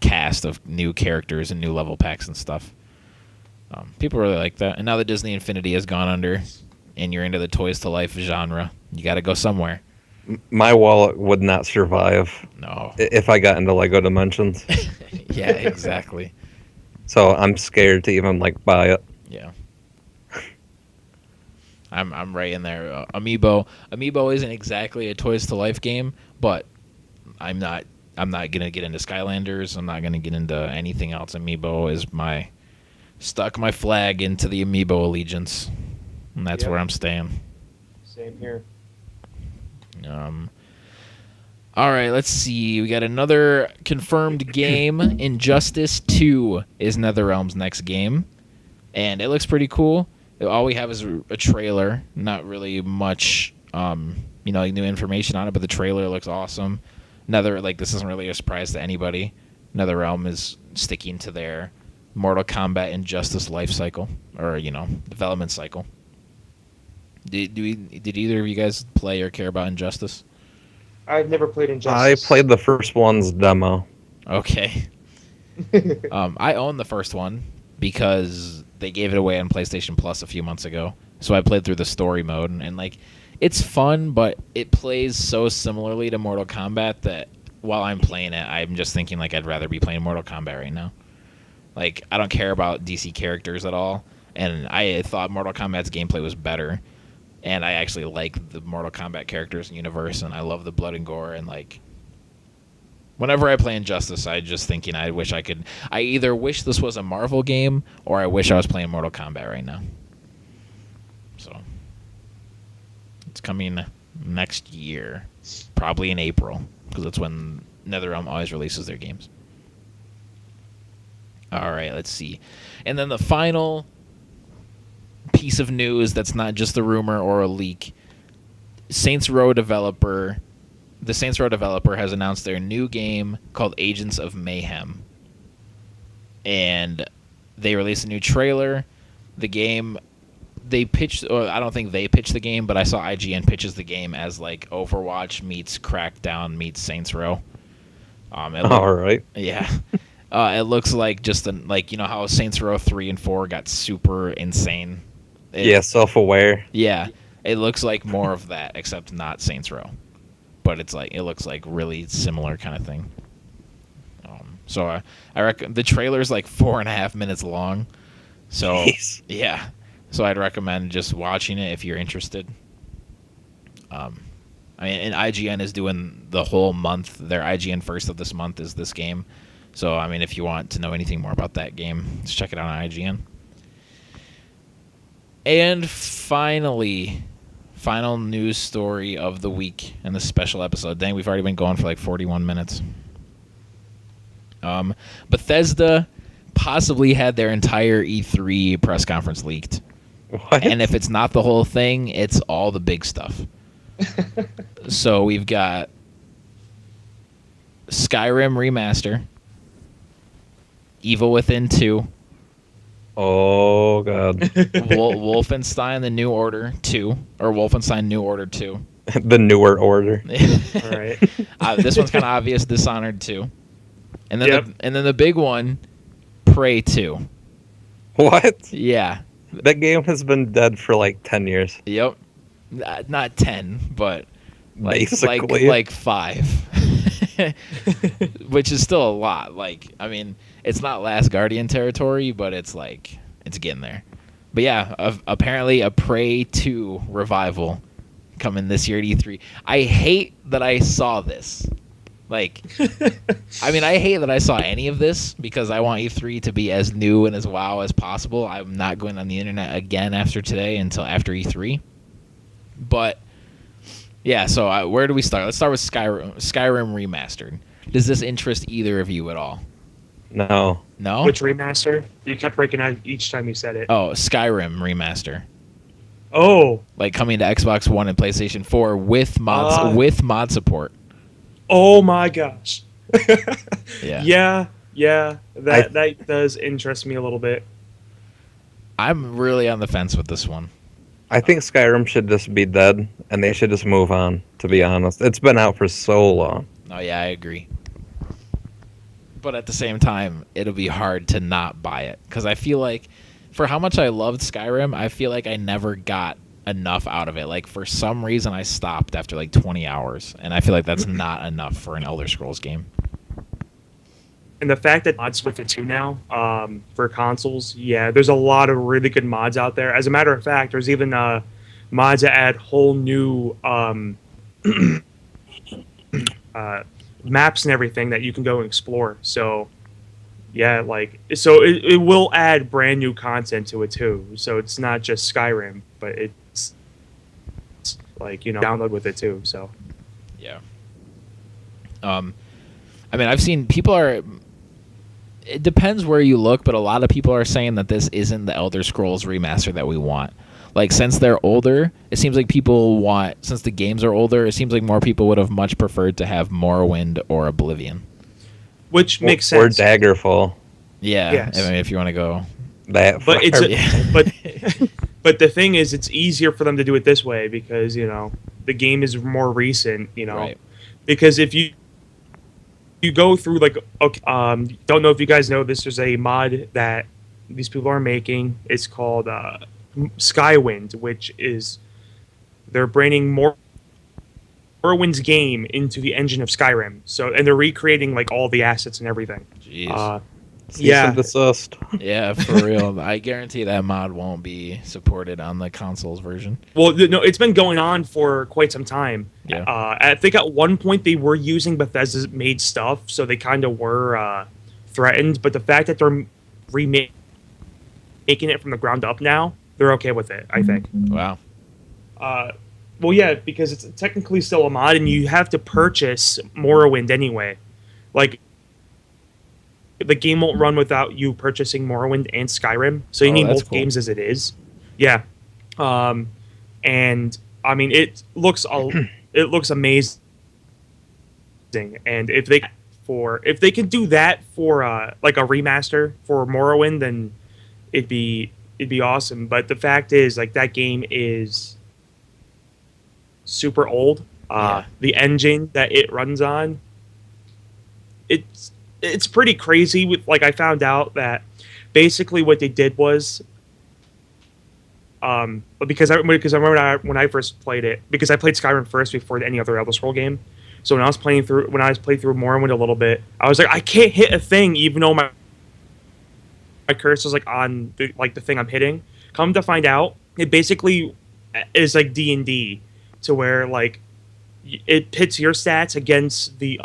cast of new characters and new level packs and stuff. People really like that. And now that Disney Infinity has gone under and you're into the Toys to Life genre, you got to go somewhere. My wallet would not survive. No. If I got into LEGO Dimensions. Yeah, exactly. So I'm scared to even like buy it. Yeah. I'm right in there. Amiibo isn't exactly a Toys to Life game, but I'm not gonna get into Skylanders. I'm not gonna get into anything else. Amiibo is stuck my flag into the Amiibo allegiance, and that's where I'm staying. Same here. All right, let's see. We got another confirmed game. Injustice 2 is NetherRealm's next game, and it looks pretty cool. All we have is a trailer, not really much, new information on it, but the trailer looks awesome. This isn't really a surprise to anybody. NetherRealm is sticking to their Mortal Kombat Injustice life cycle, or, development cycle. Did either of you guys play or care about Injustice? I've never played Injustice. I played the first one's demo. Okay. I own the first one because they gave it away on PlayStation Plus a few months ago, So I played through the story mode, and like, it's fun, but it plays so similarly to Mortal Kombat that while I'm playing it, I'm just thinking like I'd rather be playing Mortal Kombat right now. Like, I don't care about DC characters at all, and I thought Mortal Kombat's gameplay was better, and I actually like the Mortal Kombat characters and universe, and I love the blood and gore, and like, whenever I play Injustice, I just thinking I either wish this was a Marvel game, or I wish I was playing Mortal Kombat right now. So, it's coming next year, probably in April, because that's when NetherRealm always releases their games. All right, let's see. And then the final piece of news that's not just a rumor or a leak. The Saints Row developer has announced their new game called Agents of Mayhem. And they released a new trailer. The game, I don't think they pitched the game, but I saw IGN pitches the game as like Overwatch meets Crackdown meets Saints Row. All right. Yeah. It looks like you know how Saints Row 3 and 4 got super insane. Self-aware. Yeah, it looks like more of that, except not Saints Row. But it looks like really similar kind of thing. So I reckon the trailer's like 4.5 minutes long. So Jeez. Yeah, so I'd recommend just watching it if you're interested. I mean, and IGN is doing the whole month. Their IGN first of this month is this game. So, I mean, if you want to know anything more about that game, just check it out on IGN. And finally, final news story of the week in this special episode. Dang, we've already been going for like 41 minutes. Bethesda possibly had their entire E3 press conference leaked. What? And if it's not the whole thing, it's all the big stuff. So we've got Skyrim Remaster, Evil Within 2. Oh, God. Wolfenstein The New Order 2. Or Wolfenstein New Order 2. The newer order. All right. This one's kind of obvious. Dishonored 2. And then the big one, Prey 2. What? Yeah. That game has been dead for like 10 years. Yep. Not 10, but basically like 5. Which is still a lot. Like, I mean, it's not Last Guardian territory, but it's like it's getting there. But yeah, apparently a Prey 2 revival coming this year at E3. I hate that I saw this. Like, I mean, I hate that I saw any of this because I want E3 to be as new and as WoW as possible. I'm not going on the internet again after today until after E3. But yeah, so where do we start? Let's start with Skyrim Remastered. Does this interest either of you at all? No. No? Which remaster? You kept breaking out each time you said it. Oh, Skyrim Remaster. Oh. Like coming to Xbox One and PlayStation 4 with mod support. Oh my gosh. Yeah. Yeah. That does interest me a little bit. I'm really on the fence with this one. I think Skyrim should just be dead, and they should just move on, to be honest. It's been out for so long. Oh, yeah, I agree. But at the same time, it'll be hard to not buy it. Because I feel like, for how much I loved Skyrim, I feel like I never got enough out of it. Like, for some reason, I stopped after, like, 20 hours. And I feel like that's not enough for an Elder Scrolls game. And the fact that mods with it too now for consoles, yeah, there's a lot of really good mods out there. As a matter of fact, there's even mods that add whole new maps and everything that you can go and explore. So, yeah, it will add brand new content to it too. So it's not just Skyrim, but it's like, download with it too. So, yeah. I mean, I've seen it depends where you look, but a lot of people are saying that this isn't the Elder Scrolls remaster that we want. Like, since they're older, it seems like since the games are older, it seems like more people would have much preferred to have Morrowind or Oblivion. Which makes sense. Or Daggerfall. Yeah, yes. I mean, if you want to go that far. But the thing is, it's easier for them to do it this way because, the game is more recent, Right. Because if you go through, like, don't know if you guys know this, there's a mod that these people are making. It's called Skywind, which is they're bringing Morrowind's game into the engine of Skyrim. So, and they're recreating like all the assets and everything. Jeez. Cease and desist. Yeah, for real. I guarantee that mod won't be supported on the consoles version. Well, no, it's been going on for quite some time. Yeah. I think at one point they were using Bethesda's made stuff, so they kind of were threatened. But the fact that they're remaking it from the ground up now, they're okay with it, I think. Wow. Well, yeah, because it's technically still a mod, and you have to purchase Morrowind anyway. Like, the game won't run without you purchasing Morrowind and Skyrim, so you need both games as it is. Yeah, and I mean it looks amazing, and if they can do that for like a remaster for Morrowind, then it'd be awesome. But the fact is, like, that game is super old. The engine that it runs on, it's pretty crazy. With, like, I found out that basically what they did was, because I remember when I first played it, because I played Skyrim first before any other Elder Scroll game. So when I was playing through Morrowind a little bit, I was like, I can't hit a thing even though my cursor is like on the thing I'm hitting. Come to find out, it basically is like D&D, to where like it pits your stats against the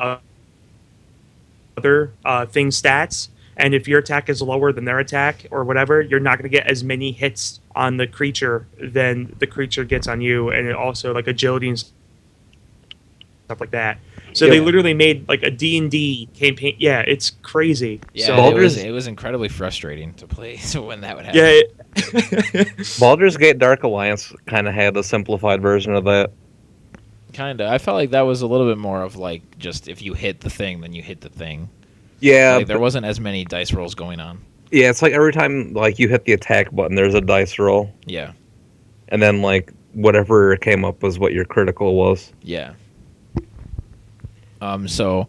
other thing's stats, and if your attack is lower than their attack or whatever, you're not going to get as many hits on the creature than the creature gets on you, and it also like agility and stuff like that. So they literally made like a D&D campaign. Yeah, it's crazy. Yeah, so, it was incredibly frustrating to play when that would happen. Yeah. Baldur's Gate Dark Alliance kind of had a simplified version of that. Kinda. I felt like that was a little bit more of like just if you hit the thing, then you hit the thing. Yeah, like, there wasn't as many dice rolls going on. Yeah, it's like every time like you hit the attack button, there's a dice roll. Yeah. And then like whatever came up was what your critical was. Yeah. So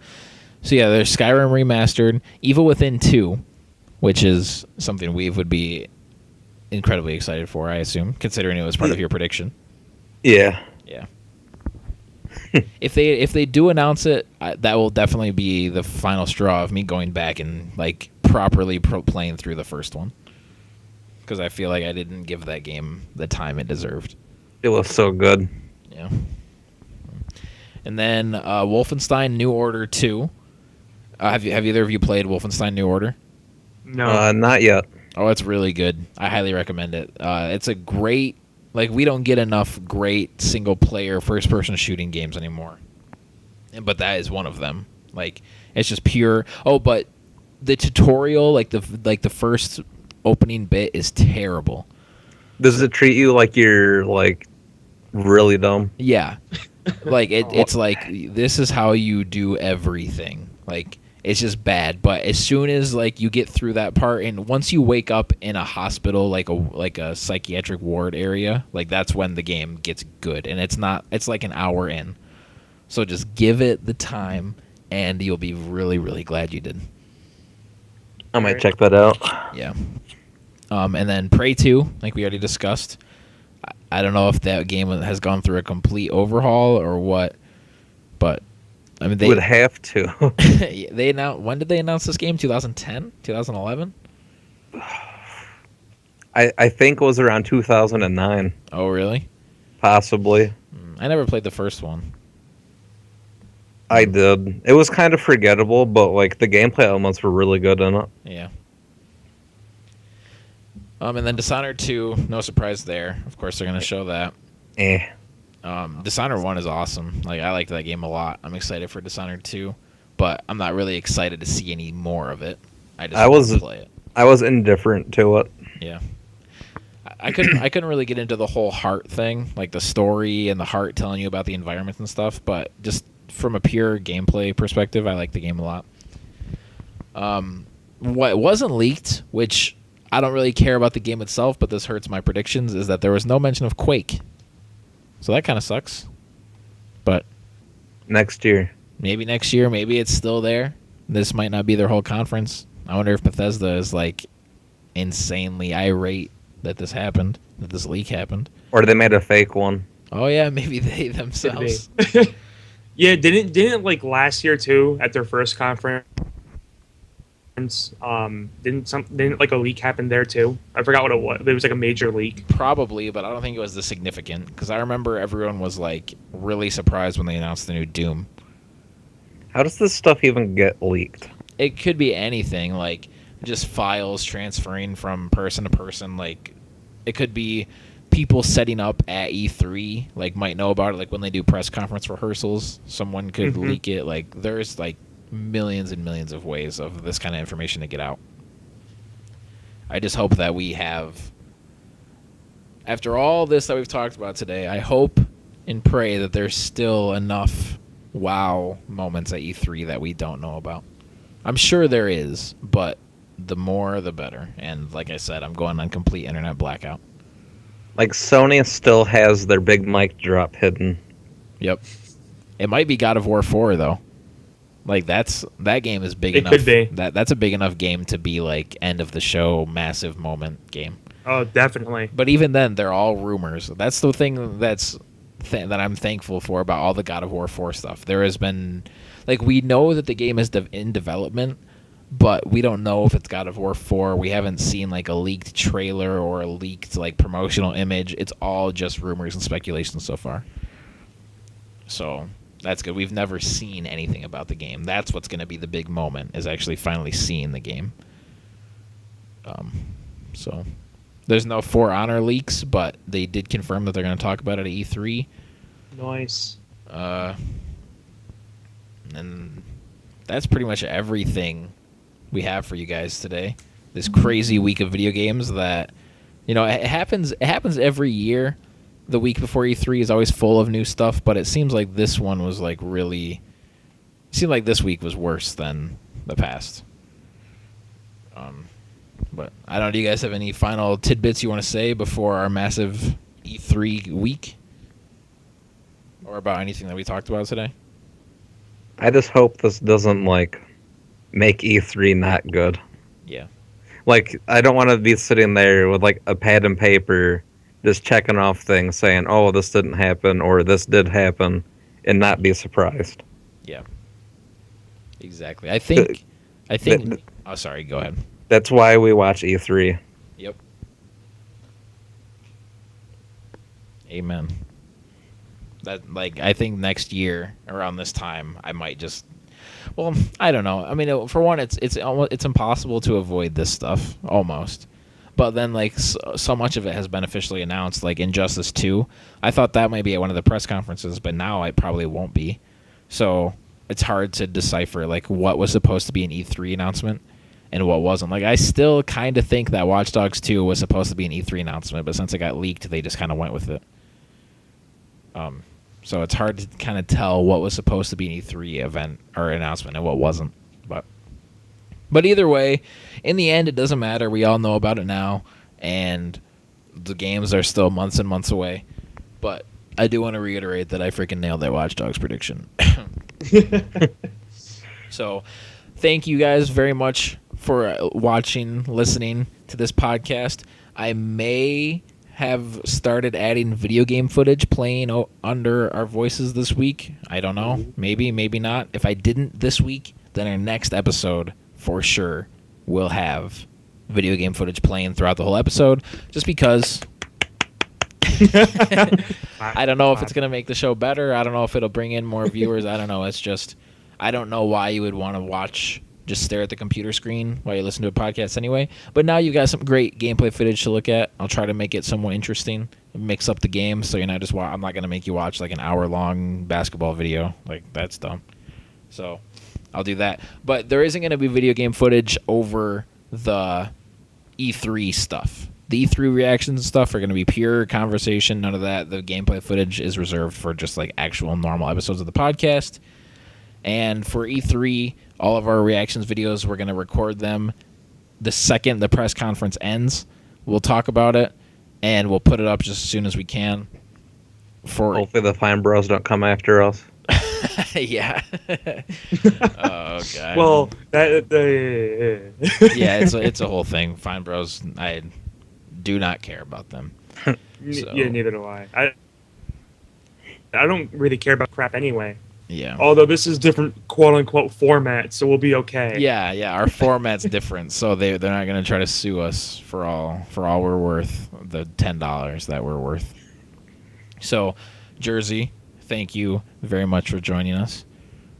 yeah, there's Skyrim remastered, Evil Within 2, which is something we would be incredibly excited for, I assume, considering it was part of your prediction. Yeah. Yeah. If they do announce it, that will definitely be the final straw of me going back and like properly playing through the first one, because I feel like I didn't give that game the time it deserved. It was so good. Yeah. And then Wolfenstein New Order 2. Have either of you played Wolfenstein New Order? No. Not yet. Oh, it's really good. I highly recommend it. It's a great... Like, we don't get enough great single-player, first-person shooting games anymore. But that is one of them. Like, it's just pure... Oh, but the tutorial, like the first opening bit is terrible. Does it treat you like you're, like, really dumb? Yeah. Like, it's like, this is how you do everything. Like, it's just bad. But as soon as, like, you get through that part, and once you wake up in a hospital, like a psychiatric ward area, like, that's when the game gets good. And it's like an hour in. So just give it the time, and you'll be really, really glad you did. I might check that out. Yeah. And then Prey 2, like we already discussed. I don't know if that game has gone through a complete overhaul or what, but I mean, they would have to. They announced. When did they announce this game? 2010, 2011. I think it was around 2009. Oh, really? Possibly. I never played the first one. I did. It was kind of forgettable, but like the gameplay elements were really good in it. Yeah. And then Dishonored 2, no surprise there. Of course, they're going to show that. Dishonored 1 is awesome. Like, I liked that game a lot. I'm excited for Dishonored 2, but I'm not really excited to see any more of it. I want to play it. I was indifferent to it. Yeah. I couldn't really get into the whole heart thing, like the story and the heart telling you about the environment and stuff, but just from a pure gameplay perspective, I like the game a lot. What wasn't leaked, which I don't really care about the game itself, but this hurts my predictions, is that there was no mention of Quake. So that kind of sucks. But next year. Maybe next year. Maybe it's still there. This might not be their whole conference. I wonder if Bethesda is like insanely irate that this happened. that this leak happened. Or they made a fake one. Oh yeah, maybe they themselves. Yeah, didn't like last year too at their first conference. Didn't like a leak happen there too? I forgot what it was. It was like a major leak. Probably, but I don't think it was this significant because I remember everyone was like really surprised when they announced the new Doom. How does this stuff even get leaked? It could be anything, like just files transferring from person to person. Like it could be people setting up at E3, like might know about it. Like when they do press conference rehearsals, someone could leak it. Like there's like millions and millions of ways of this kind of information to get out. I just hope that we have, after all this that we've talked about today, I hope and pray that there's still enough wow moments at E3 that we don't know about. I'm sure there is, but the more the better. And like I said, I'm going on complete internet blackout. Like Sony still has their big mic drop hidden. Yep. It might be God of War 4 though. Like that game is big enough. It could be. That's a big enough game to be like end of the show, massive moment game. Oh, definitely. But even then, they're all rumors. That's the thing that I'm thankful for about all the God of War 4 stuff. There has been, like, we know that the game is in development, but we don't know if it's God of War 4. We haven't seen like a leaked trailer or a leaked like promotional image. It's all just rumors and speculation so far. So that's good. We've never seen anything about the game. That's what's going to be the big moment, is actually finally seeing the game. So there's no For Honor leaks, but they did confirm that they're going to talk about it at E3. Nice. And that's pretty much everything we have for you guys today. This crazy week of video games that, it happens every year. The week before E3 is always full of new stuff, but it seems like this one was like really... It seemed like this week was worse than the past. But I don't know, do you guys have any final tidbits you want to say before our massive E3 week? Or about anything that we talked about today? I just hope this doesn't, like, make E3 not good. Yeah. Like, I don't want to be sitting there with, like, a pad and paper just checking off things saying, oh, this didn't happen or this did happen, and not be surprised. Yeah. Exactly. I think... oh, sorry, go ahead. That's why we watch E3. Yep. Amen. I think next year around this time I might just, well, I don't know. I mean, for one, it's impossible to avoid this stuff almost. But then like so much of it has been officially announced, like Injustice 2. I thought that might be at one of the press conferences, but now it probably won't be. So it's hard to decipher like what was supposed to be an E3 announcement and what wasn't. Like I still kind of think that Watch Dogs 2 was supposed to be an E3 announcement, but since it got leaked, they just kind of went with it. So it's hard to kind of tell what was supposed to be an E3 event or announcement and what wasn't. But either way, in the end, it doesn't matter. We all know about it now, and the games are still months and months away. But I do want to reiterate that I freaking nailed that Watch Dogs prediction. So thank you guys very much for watching, listening to this podcast. I may have started adding video game footage playing under our voices this week. I don't know. Maybe, maybe not. If I didn't this week, then our next episode for sure will have video game footage playing throughout the whole episode, just because I don't know if it's going to make the show better. I don't know if it'll bring in more viewers. I don't know. It's just, I don't know why you would want to just stare at the computer screen while you listen to a podcast anyway. But now you've got some great gameplay footage to look at. I'll try to make it somewhat interesting, mix up the game, so you're not just I'm not going to make you watch like an hour-long basketball video. Like, that's dumb. So I'll do that. But there isn't going to be video game footage over the E3 stuff. The E3 reactions and stuff are going to be pure conversation. None of that. The gameplay footage is reserved for just like actual normal episodes of the podcast. And for E3, all of our reactions videos, we're going to record them the second the press conference ends. We'll talk about it, and we'll put it up just as soon as we can. Hopefully the Fine Bros don't come after us. Yeah. Oh, God. Well, yeah, it's a whole thing. Fine Bros, I do not care about them. So- Yeah, neither do I don't really care about crap anyway. Yeah. Although this is different quote unquote format, so we'll be okay. Yeah. Our format's different, so they're not gonna try to sue us for all we're worth, the $10 that we're worth. So, Jersey, thank you very much for joining us.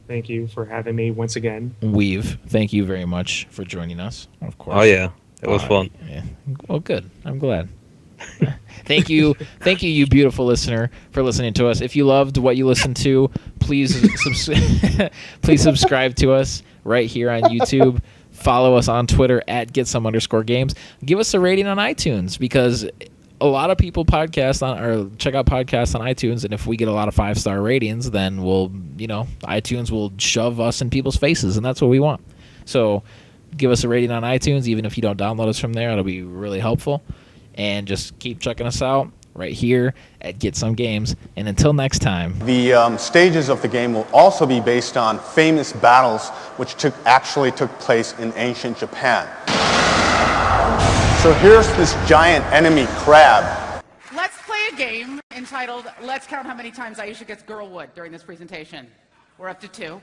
Thank you for having me once again. Weave, thank you very much for joining us. Of course. Oh yeah, it was fun. Yeah. Well, good. I'm glad. Thank you, you beautiful listener, for listening to us. If you loved what you listened to, please please subscribe to us right here on YouTube. Follow us on Twitter at @getsome_games. Give us a rating on iTunes, because a lot of people check out podcasts on iTunes, and if we get a lot of 5-star ratings, then iTunes will shove us in people's faces, and that's what we want. So give us a rating on iTunes, even if you don't download us from there. It'll be really helpful. And just keep checking us out right here at Get Some Games. And until next time. The stages of the game will also be based on famous battles which actually took place in ancient Japan. So here's this giant enemy crab. Let's play a game entitled Let's Count How Many Times Aisha Gets Girlwood during this presentation. We're up to 2.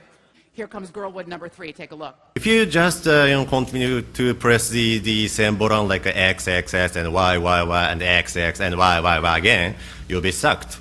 Here comes Girlwood number 3. Take a look. If you just continue to press the same button like X, X, X, and Y, Y, Y, and X, X, and Y, Y, Y again, you'll be sucked.